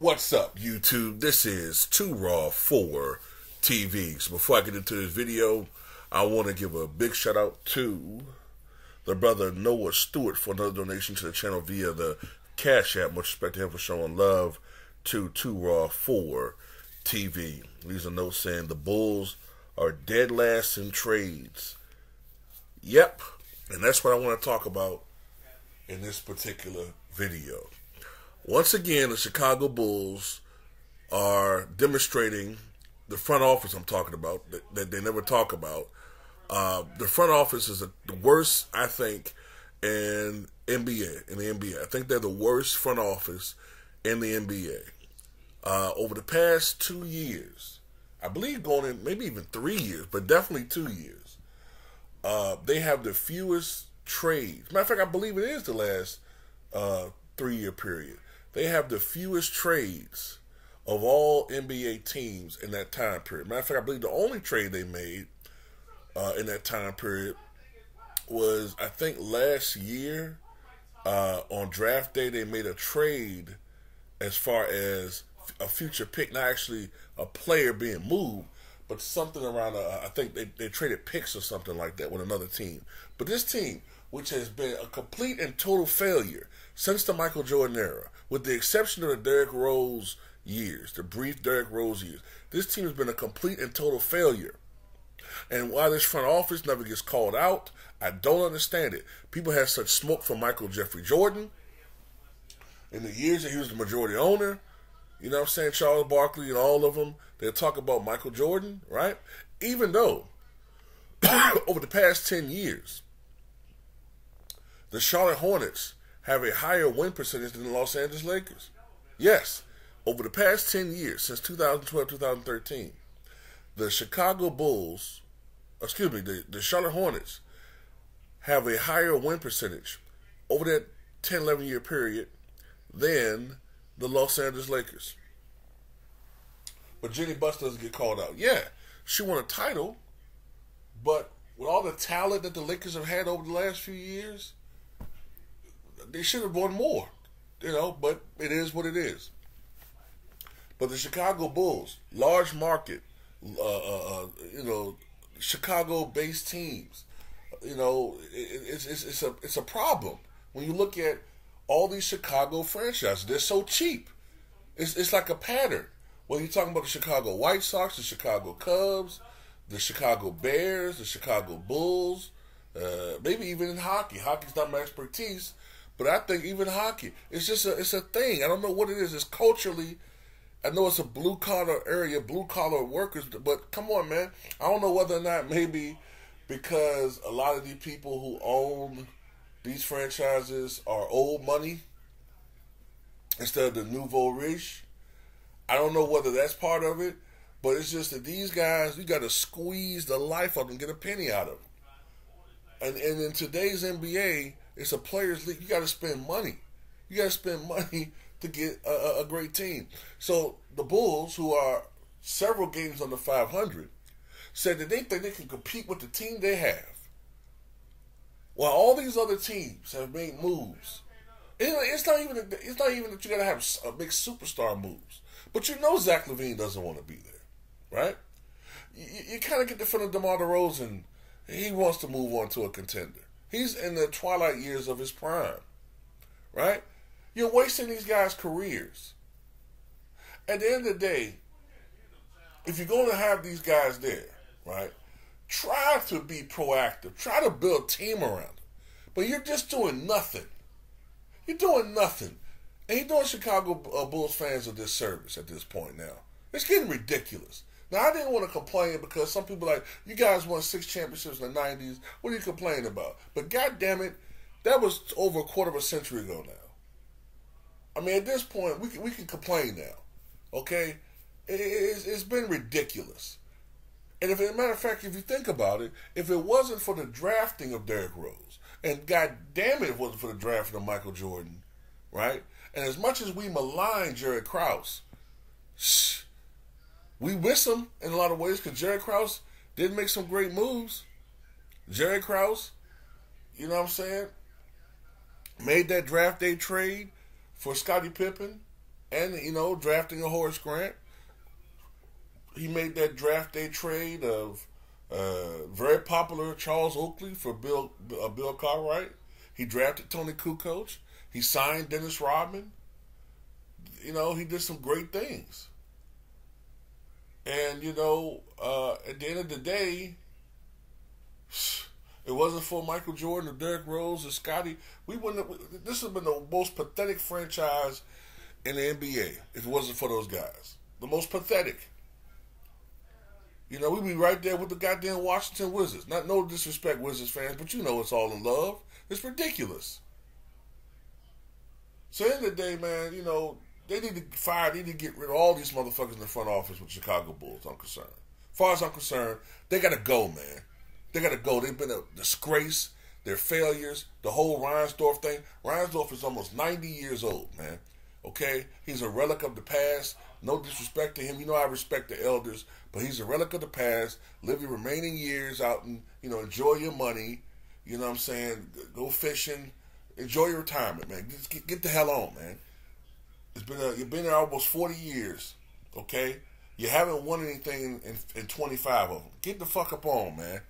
What's up, YouTube? This is Too Raw for TV. So before I get into this video, I want to give a big shout out to the brother Noah Stewart for another donation to the channel via the Cash App. Much respect to him for showing love to Too Raw for TV. Leaves a note saying the Bulls are dead last in trades. Yep, and that's what I want to talk about in this particular video. Once again, the Chicago Bulls are demonstrating the front office I'm talking about that they never talk about. The front office is the worst, I think, in the NBA. I think they're the worst front office in the NBA. Over the past 2 years, I believe going in maybe even 3 years, but definitely 2 years, they have the fewest trades. Matter of fact, I believe it is the last 3-year period. They have the fewest trades of all NBA teams in that time period. Matter of fact, I believe the only trade they made in that time period was, I think, last year on draft day. They made a trade as far as a future pick, not actually a player being moved, but something around, I think they traded picks or something like that with another team. But this team, which has been a complete and total failure since the Michael Jordan era, with the exception of the Derrick Rose years, the brief Derrick Rose years, this team has been a complete and total failure. And why this front office never gets called out, I don't understand it. People have such smoke for Michael Jeffrey Jordan in the years that he was the majority owner. You know what I'm saying? Charles Barkley and all of them, they'll talk about Michael Jordan, right? Even though over the past 10 years, the Charlotte Hornets have a higher win percentage than the Los Angeles Lakers. Yes, over the past 10 years, since 2012, 2013, the Chicago Bulls, the Charlotte Hornets have a higher win percentage over that 10, 11-year period than the Los Angeles Lakers. But Jenny Buss doesn't get called out. Yeah, she won a title, but with all the talent that the Lakers have had over the last few years, they should have won more, but it is what it is. But the Chicago Bulls, large market, Chicago-based teams, it's a problem. When you look at all these Chicago franchises, they're so cheap. It's like a pattern. Whether you're talking about the Chicago White Sox, the Chicago Cubs, the Chicago Bears, the Chicago Bulls, maybe even in hockey. Hockey's not my expertise, but I think even hockey, it's a thing. I don't know what it is. It's culturally, I know it's a blue-collar area, blue-collar workers, but come on, man. I don't know whether or not maybe because a lot of these people who own these franchises are old money instead of the nouveau riche. I don't know whether that's part of it, but it's just that these guys, you got to squeeze the life out of them, get a penny out of them. And in today's NBA, it's a players' league. You got to spend money. You got to spend money to get a great team. So the Bulls, who are several games under 500, said that they think they can compete with the team they have. While all these other teams have made moves, it's not even that you got to have a big superstar moves. But Zach LaVine doesn't want to be there, right? You kind of get the feeling DeMar DeRozan, he wants to move on to a contender. He's in the twilight years of his prime, right? You're wasting these guys' careers. At the end of the day, if you're going to have these guys there, right, try to be proactive. Try to build a team around them. But you're just doing nothing. You're doing nothing. And you're doing Chicago Bulls fans a disservice at this point now. It's getting ridiculous. Now, I didn't want to complain because some people are like, you guys won 6 championships in the 90s. What are you complaining about? But God damn it, that was over a quarter of a century ago now. I mean, at this point, we can complain now. Okay? It's been ridiculous. And as a matter of fact, if you think about it, if it wasn't for the drafting of Derrick Rose, and God damn it wasn't for the drafting of Michael Jordan, right? And as much as we malign Jerry Krause, we miss him in a lot of ways because Jerry Krause did make some great moves. Jerry Krause, you know what I'm saying, made that draft day trade for Scottie Pippen And, you know, drafting a Horace Grant. He made that draft day trade of very popular Charles Oakley for Bill Cartwright. He drafted Tony Kukoc. He signed Dennis Rodman. You know, he did some great things. And, you know, at the end of the day, it wasn't for Michael Jordan or Derrick Rose or Scottie. We wouldn't have, this would have been the most pathetic franchise in the NBA if it wasn't for those guys. The most pathetic. You know, we'd be right there with the goddamn Washington Wizards. Not no disrespect, Wizards fans, but you know it's all in love. It's ridiculous. So at the end of the day, man, you know, they need to fire, they need to get rid of all these motherfuckers in the front office with Chicago Bulls, I'm concerned. As far as I'm concerned, they gotta go, man. They gotta go. They've been a disgrace. Their failures, the whole Reinsdorf thing. Reinsdorf is almost 90 years old, man. Okay? He's a relic of the past. No disrespect to him. You know I respect the elders, but he's a relic of the past. Live your remaining years out and, you know, enjoy your money. You know what I'm saying? Go fishing. Enjoy your retirement, man. Just get the hell on, man. You've been there almost 40 years, okay? You haven't won anything in 25 of them. Get the fuck up on, man.